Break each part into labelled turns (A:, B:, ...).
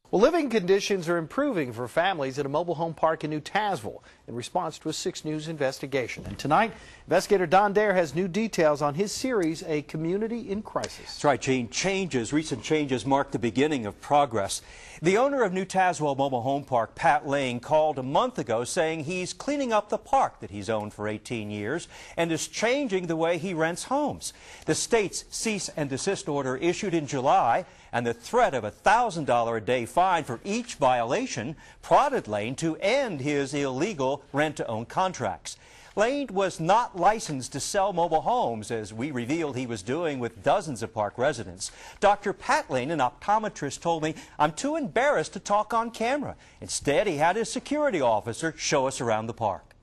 A: Well, living conditions are improving for families at a mobile home park in New Tazewell in response to a 6 News investigation. And tonight, investigator Don Dare has new details on his series, A Community in Crisis.
B: That's right, Gene. Recent changes mark the beginning of progress. The owner of New Tazewell Mobile Home Park, Pat Lane, called a month ago saying he's cleaning up the park that he's owned for 18 years and is changing the way he rents homes. The state's cease and desist order issued in July and the threat of a $1,000 a day fine for each violation prodded Lane to end his illegal rent-to-own contracts. Lane was not licensed to sell mobile homes, as we revealed he was doing with dozens of park residents. Dr. Pat Lane, an optometrist, told me, "I'm too embarrassed to talk on camera." Instead, he had his security officer show us around the park.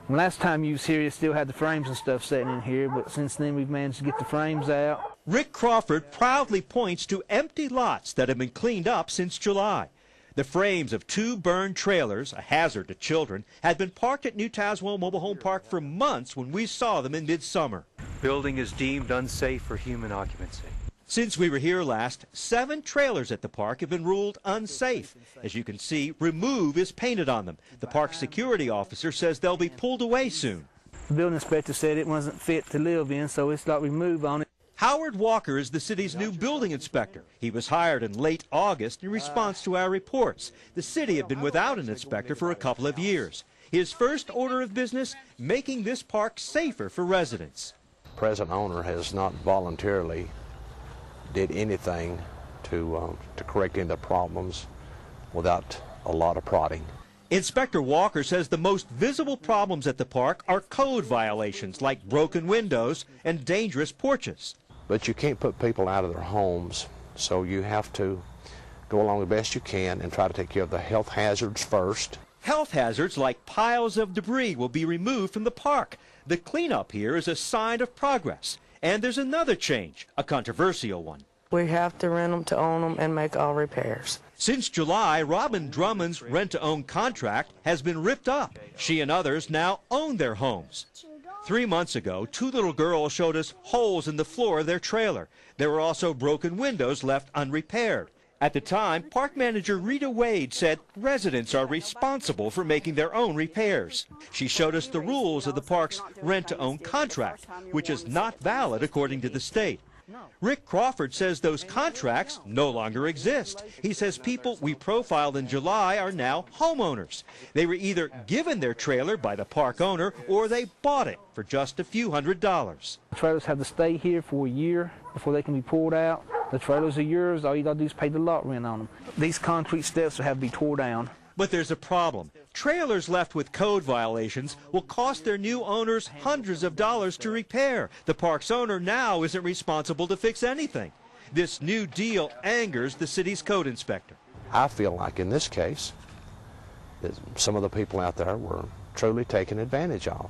C: Last time you was here, you still had the frames and stuff sitting in here, but since then we've managed to get the frames out.
D: Rick Crawford proudly points to empty lots that have been cleaned up since July. The frames of 2 burned trailers, a hazard to children, had been parked at New Tazewell Mobile Home Park for months when we saw them in midsummer.
B: Building is deemed unsafe for human occupancy.
D: Since we were here last, 7 trailers at the park have been ruled unsafe. As you can see, "Remove" is painted on them. The park security officer says they'll be pulled away soon.
C: The building inspector said it wasn't fit to live in, so it's like remove on it.
D: Howard Walker is the city's new building inspector. He was hired in late August in response to our reports. The city had been without an inspector for a couple of years. His first order of business, making this park safer for residents.
E: The present owner has not voluntarily did anything to correct any of the problems without a lot of prodding.
D: Inspector Walker says the most visible problems at the park are code violations like broken windows and dangerous porches.
E: But you can't put people out of their homes, so you have to go along the best you can and try to take care of the health hazards first.
D: Health hazards like piles of debris will be removed from the park. The cleanup here is a sign of progress. And there's another change, a controversial one.
F: We have to rent them to own them and make all repairs.
D: Since July, Robin Drummond's rent-to-own contract has been ripped up. She and others now own their homes. 3 months ago, 2 little girls showed us holes in the floor of their trailer. There were also broken windows left unrepaired. At the time, park manager Rita Wade said residents are responsible for making their own repairs. She showed us the rules of the park's rent-to-own contract, which is not valid according to the state. Rick Crawford says those contracts no longer exist. He says people we profiled in July are now homeowners. They were either given their trailer by the park owner or they bought it for just a few $100s.
C: The trailers have to stay here for a year before they can be pulled out. The trailers are yours. All you got to do is pay the lot rent on them. These concrete steps will have to be tore down.
D: But there's a problem. Trailers left with code violations will cost their new owners hundreds of dollars to repair. The park's owner now isn't responsible to fix anything. This new deal angers the city's code inspector.
E: I feel like in this case, that some of the people out there were truly taken advantage of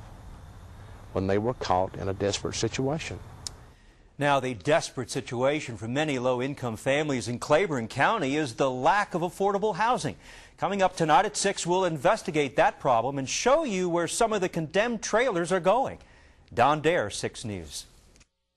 E: when they were caught in a desperate situation.
B: Now, the desperate situation for many low-income families in Claiborne County is the lack of affordable housing. Coming up tonight at 6, we'll investigate that problem and show you where some of the condemned trailers are going. Don Dare, 6 News.